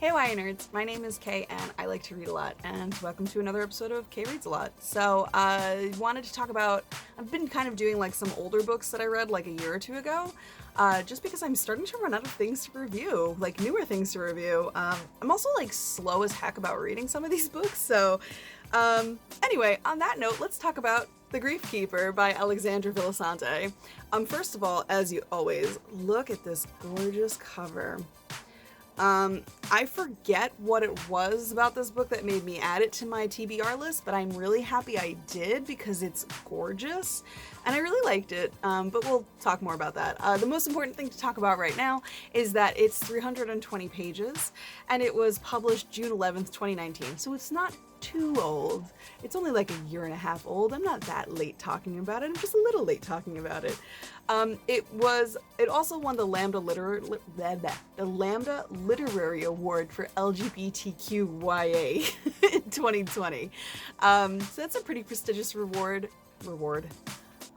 Hey YA nerds, my name is Kaye and I like to read a lot, and welcome to another episode of Kaye Reads a Lot. So I wanted to talk about, I've been kind of doing like some older books that I read like a year or two ago, just because I'm starting to run out of things to review, like newer things to review. I'm also like slow as heck about reading some of these books, so anyway, on that note, let's talk about The Grief Keeper by Alexandra Villasante. First of all, as you always, look at this gorgeous cover. I forget what it was about this book that made me add it to my TBR list, but I'm really happy I did because it's gorgeous and I really liked it, but we'll talk more about that. The most important thing to talk about right now is that it's 320 pages and it was published June 11th, 2019, so it's not too old. It's only like a year and a half old. I'm not that late talking about it. I'm just a little late talking about it. It also won the Lambda Literary Award for LGBTQYA in 2020. So that's a pretty prestigious reward.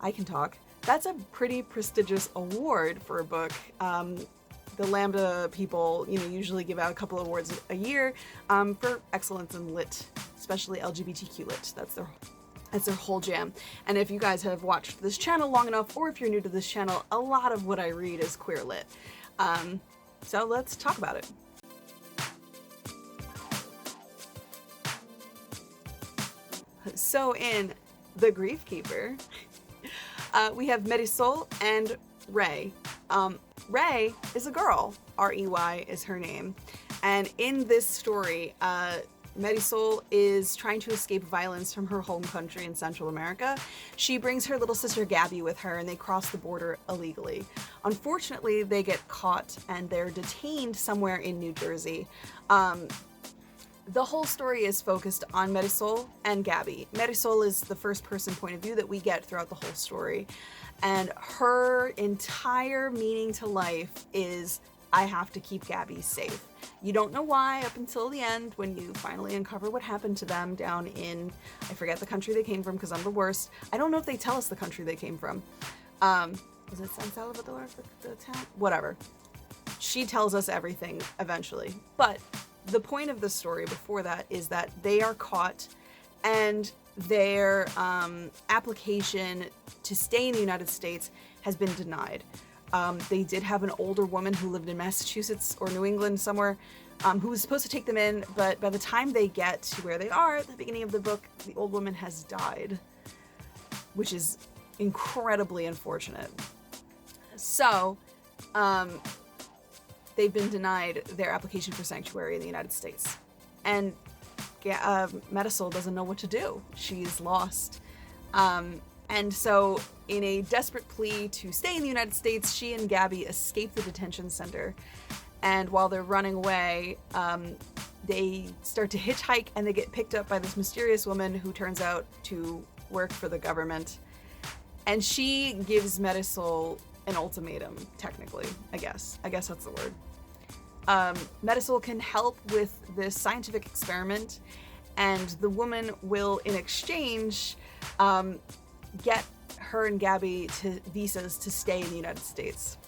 I can talk. That's a pretty prestigious award for a book. The Lambda people, usually give out a couple of awards a year for excellence in lit, especially LGBTQ lit. That's their whole jam. And if you guys have watched this channel long enough, or if you're new to this channel, a lot of what I read is queer lit. So let's talk about it. So in The Grief Keeper, we have Marisol and Ray. Ray is a girl. R-E-Y is her name. And in this story, Marisol is trying to escape violence from her home country in Central America. She brings her little sister Gabby with her and they cross the border illegally. Unfortunately, they get caught and they're detained somewhere in New Jersey. The whole story is focused on Marisol and Gabby. Marisol is the first person point of view that we get throughout the whole story. And her entire meaning to life is, I have to keep Gabby safe. You don't know why up until the end when you finally uncover what happened to them down in, I forget the country they came from because I'm the worst. I don't know if they tell us the country they came from. Was it San Salvador, the town? Whatever. She tells us everything eventually. But the point of the story before that is that they are caught and their application to stay in the United States has been denied. They did have an older woman who lived in Massachusetts or New England somewhere who was supposed to take them in, but by the time they get to where they are at the beginning of the book, the old woman has died, which is incredibly unfortunate. So, they've been denied their application for sanctuary in the United States. And Marisol doesn't know what to do. She's lost. And so, in a desperate plea to stay in the United States, she and Gabby escape the detention center. And while they're running away, they start to hitchhike and they get picked up by this mysterious woman who turns out to work for the government. And she gives Marisol an ultimatum, technically, I guess. I guess that's the word. Marisol can help with this scientific experiment, and the woman will, in exchange, get her and Gabby to visas to stay in the United States.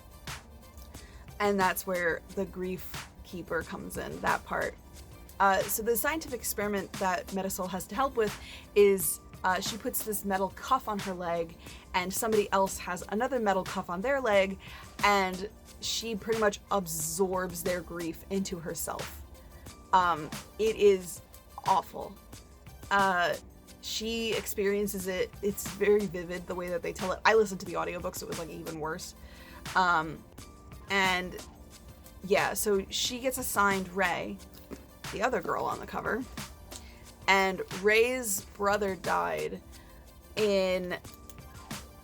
And that's where the grief keeper comes in, that part. So the scientific experiment that Marisol has to help with is she puts this metal cuff on her leg and somebody else has another metal cuff on their leg, and she pretty much absorbs their grief into herself. It is awful. She experiences it. It's very vivid the way that they tell it. I listened to the audiobook, so it was like even worse. And yeah, so she gets assigned Ray, the other girl on the cover. And Ray's brother died in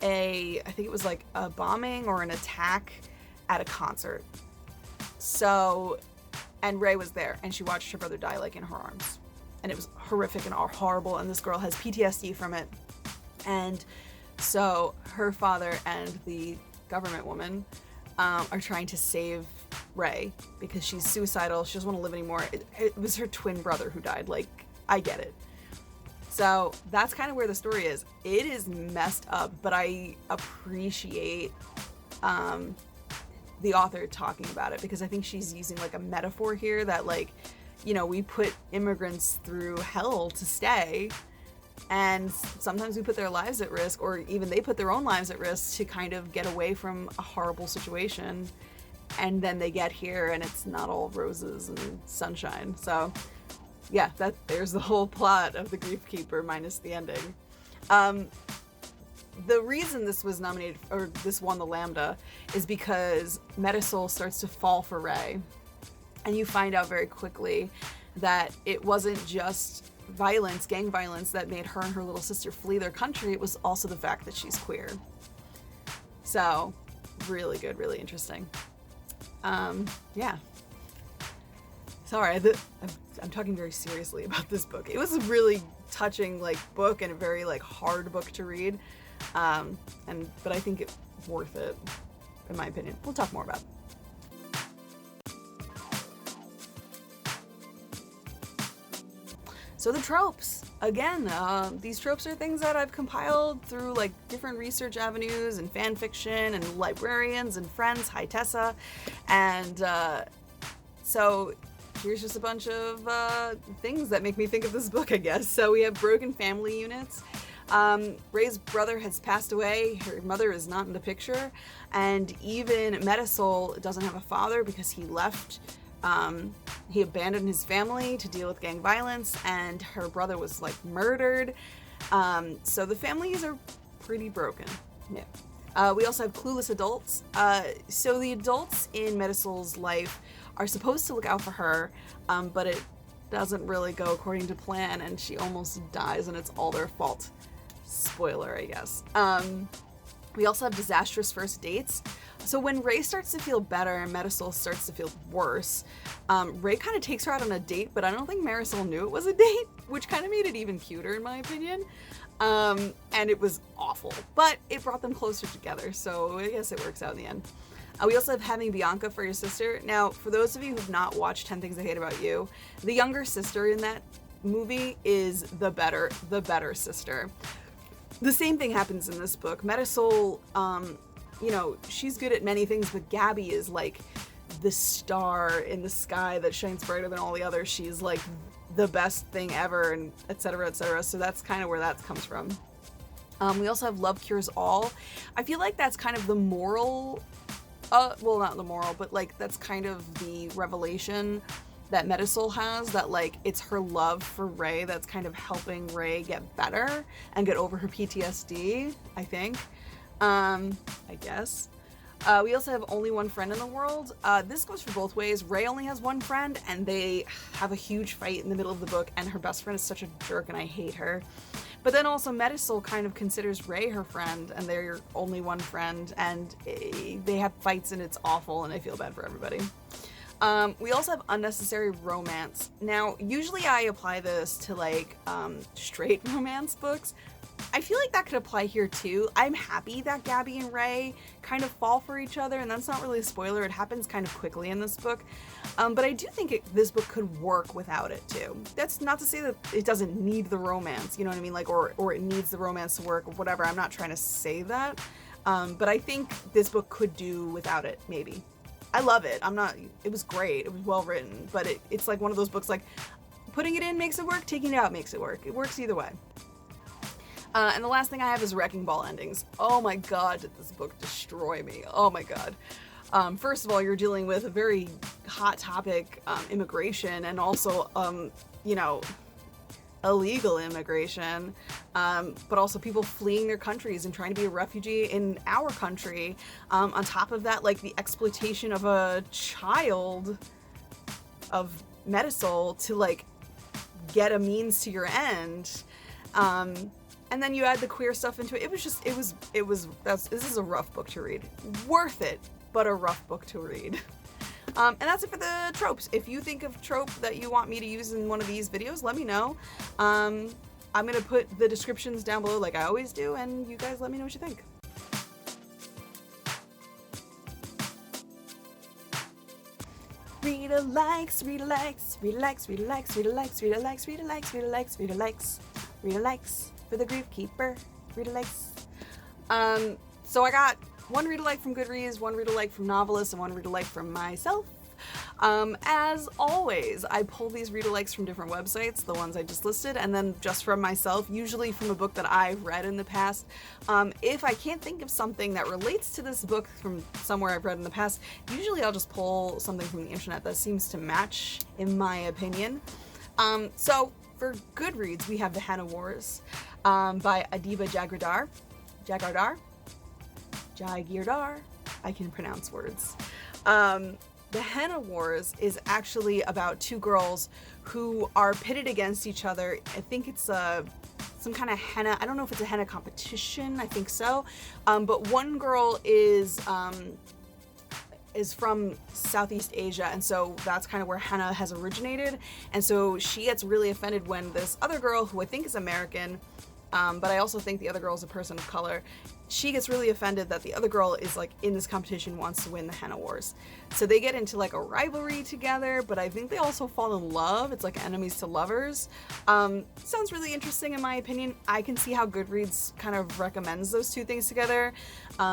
I think it was like a bombing or an attack at a concert. So, and Ray was there and she watched her brother die like in her arms. And it was horrific and horrible, and this girl has PTSD from it. And so her father and the government woman are trying to save Ray because she's suicidal. She doesn't want to live anymore. It was her twin brother who died. Like, I get it. So that's kind of where the story is. It is messed up, but I appreciate the author talking about it, because I think she's using like a metaphor here that like, you know, we put immigrants through hell to stay, and sometimes we put their lives at risk, or even they put their own lives at risk to kind of get away from a horrible situation, and then they get here and it's not all roses and sunshine. So yeah, there's the whole plot of The Grief Keeper minus the ending. The reason this was nominated, or this won the Lambda, is because Metasol starts to fall for Ray. And you find out very quickly that it wasn't just violence, gang violence, that made her and her little sister flee their country. It was also the fact that she's queer. So, really good, really interesting. Yeah. Sorry, I'm talking very seriously about this book. It was a really touching like book and a very like hard book to read. But I think it's worth it, in my opinion. We'll talk more about it. So the tropes, again, these tropes are things that I've compiled through like different research avenues and fan fiction and librarians and friends. Hi Tessa. And so here's just a bunch of things that make me think of this book, I guess. So we have broken family units. Ray's brother has passed away. Her mother is not in the picture. And even Metasol doesn't have a father because he left. He abandoned his family to deal with gang violence, and her brother was like murdered. So the families are pretty broken. Yeah. We also have Clueless Adults. So the adults in Metasol's life are supposed to look out for her, but it doesn't really go according to plan, and she almost dies, and it's all their fault. Spoiler, I guess. We also have Disastrous First Dates. So when Ray starts to feel better and Metasol starts to feel worse, Ray kind of takes her out on a date, but I don't think Marisol knew it was a date, which kind of made it even cuter in my opinion. And it was awful, but it brought them closer together, so I guess it works out in the end. We also have Having Bianca for your sister. Now, for those of you who've not watched 10 Things I Hate About You, the younger sister in that movie is the better sister. The same thing happens in this book. Metasol, you know, she's good at many things, but Gabby is like the star in the sky that shines brighter than all the others. She's like the best thing ever, and et cetera, et cetera. So that's kind of where that comes from. We also have Love Cures All. I feel like that's kind of the moral, well, not the moral, but like that's kind of the revelation that Metasol has, that like it's her love for Ray that's kind of helping Ray get better and get over her PTSD, I think. I guess. We also have Only One Friend in the World. This goes for both ways. Ray only has one friend, and they have a huge fight in the middle of the book, and her best friend is such a jerk, and I hate her. But then also Metasol kind of considers Ray her friend, and they're your only one friend, and they have fights, and it's awful, and I feel bad for everybody. We also have Unnecessary Romance. Now, usually I apply this to like straight romance books. I feel like that could apply here too. I'm happy that Gabby and Ray kind of fall for each other, and that's not really a spoiler. It happens kind of quickly in this book. But I do think this book could work without it too. That's not to say that it doesn't need the romance, you know what I mean? Like, or it needs the romance to work or whatever. I'm not trying to say that. But I think this book could do without it, maybe. I love it. It was great. It was well written, but it's like one of those books, like putting it in makes it work, taking it out makes it work. It works either way. And the last thing I have is Wrecking Ball endings. Oh my god, did this book destroy me. Oh my god. First of all, you're dealing with a very hot topic, immigration, and also, you know, illegal immigration, but also people fleeing their countries and trying to be a refugee in our country. On top of that, like the exploitation of a child of Metasol to like get a means to your end. And then you add the queer stuff into it. This is a rough book to read. Worth it, but a rough book to read. And that's it for the tropes. If you think of trope that you want me to use in one of these videos, let me know. I'm gonna put the descriptions down below like I always do, and you guys let me know what you think. Reader likes, reader likes, reader likes, reader likes, reader likes, reader likes, reader likes, reader likes, reader likes, reader likes for the Grief Keeper, reader likes. So I got one read-alike from Goodreads, one read-alike from novelists, and one read-alike from myself. As always, I pull these read-alikes from different websites, the ones I just listed, and then just from myself, usually from a book that I've read in the past. If I can't think of something that relates to this book from somewhere I've read in the past, usually I'll just pull something from the internet that seems to match, in my opinion. So for Goodreads, we have The Henna Wars by Adiba Jagirdar. I can pronounce words. The Henna Wars is actually about two girls who are pitted against each other. I think it's some kind of henna. I don't know if it's a henna competition. I think so. But one girl is from Southeast Asia, and so that's kind of where henna has originated. And so she gets really offended when this other girl, who I think is American, but I also think the other girl is a person of color, she gets really offended that the other girl is like in this competition, wants to win the Henna Wars. So they get into like a rivalry together, but I think they also fall in love. It's like enemies to lovers. Sounds really interesting in my opinion. I can see how Goodreads kind of recommends those two things together,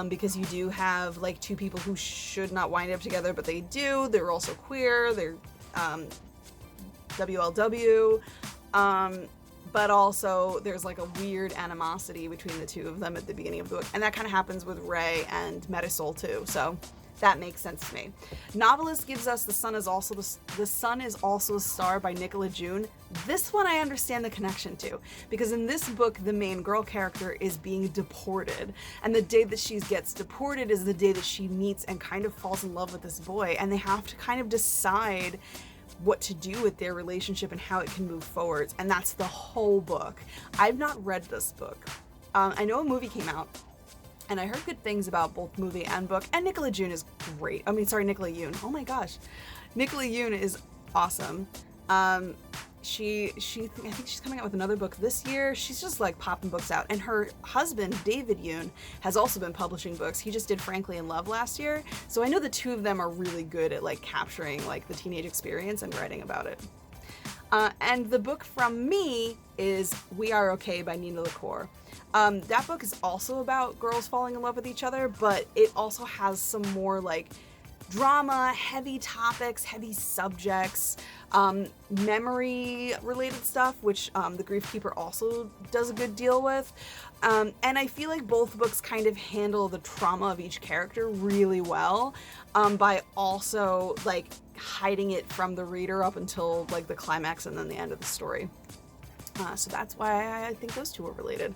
because you do have like two people who should not wind up together, but they do. They're also queer. They're WLW. But also there's like a weird animosity between the two of them at the beginning of the book. And that kind of happens with Ray and Marisol too. So that makes sense to me. Novelist gives us The Sun is Also a Star by Nicola June. This one I understand the connection to, because in this book, the main girl character is being deported. And the day that she gets deported is the day that she meets and kind of falls in love with this boy. And they have to kind of decide what to do with their relationship and how it can move forward. And that's the whole book. I've not read this book. I know a movie came out, and I heard good things about both movie and book, and Nicola June is great. Nicola Yoon. Oh my gosh. Nicola Yoon is awesome. I think she's coming out with another book this year. She's just like popping books out. And her husband, David Yoon, has also been publishing books. He just did Frankly in Love last year. So I know the two of them are really good at like capturing like the teenage experience and writing about it. And the book from me is We Are Okay by Nina LaCour. That book is also about girls falling in love with each other, but it also has some more like drama, heavy topics, heavy subjects, memory related stuff, which the Grief Keeper also does a good deal with. And I feel like both books kind of handle the trauma of each character really well, by also like hiding it from the reader up until like the climax and then the end of the story. So that's why I think those two are related.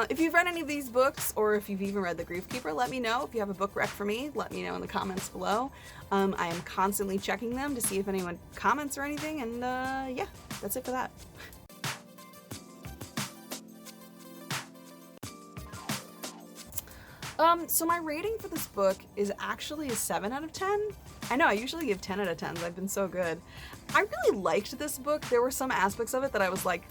If you've read any of these books, or if you've even read The Grief Keeper, let me know. If you have a book rec for me, let me know in the comments below. I am constantly checking them to see if anyone comments or anything, and yeah, that's it for that. So my rating for this book is actually a 7 out of 10. I know, I usually give 10 out of 10s. I've been so good. I really liked this book. There were some aspects of it that I was like,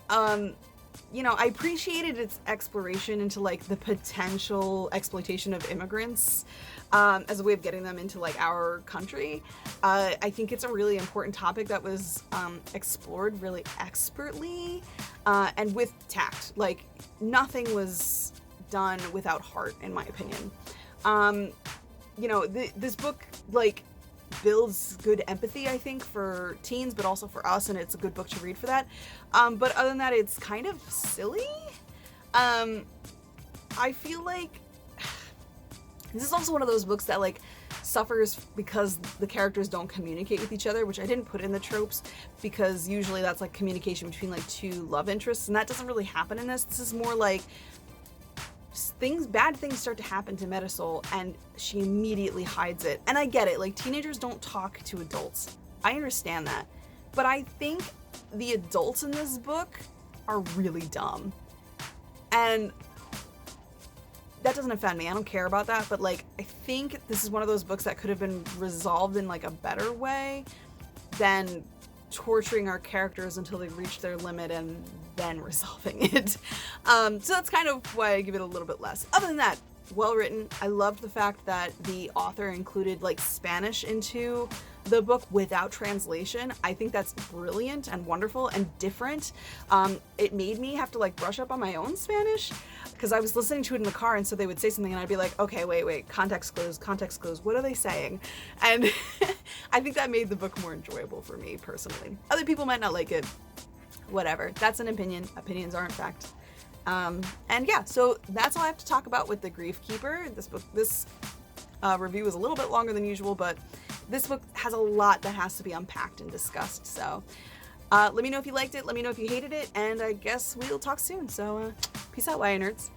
I appreciated its exploration into like the potential exploitation of immigrants as a way of getting them into like our country. I think it's a really important topic that was explored really expertly and with tact. Like nothing was done without heart, in my opinion. This book like builds good empathy, I think, for teens, but also for us, and it's a good book to read for that. But other than that, it's kind of silly. I feel like this is also one of those books that like suffers because the characters don't communicate with each other, which I didn't put in the tropes because usually that's like communication between like two love interests, and that doesn't really happen in this. This is more like bad things start to happen to Marisol and she immediately hides it. And I get it, like teenagers don't talk to adults. I understand that. But I think the adults in this book are really dumb. And that doesn't offend me. I don't care about that. But like, I think this is one of those books that could have been resolved in like a better way than torturing our characters until they reach their limit and then resolving it. So that's kind of why I give it a little bit less. Other than that, well written. I loved the fact that the author included like Spanish into the book without translation. I think that's brilliant and wonderful and different. It made me have to like brush up on my own Spanish because I was listening to it in the car, and so they would say something, and I'd be like, okay, wait, context clues, what are they saying? And I think that made the book more enjoyable for me personally. Other people might not like it, whatever. That's an opinion. Opinions aren't fact. And yeah, so that's all I have to talk about with The Grief Keeper. This review is a little bit longer than usual, but this book has a lot that has to be unpacked and discussed. So let me know if you liked it. Let me know if you hated it. And I guess we'll talk soon. So peace out, YA nerds.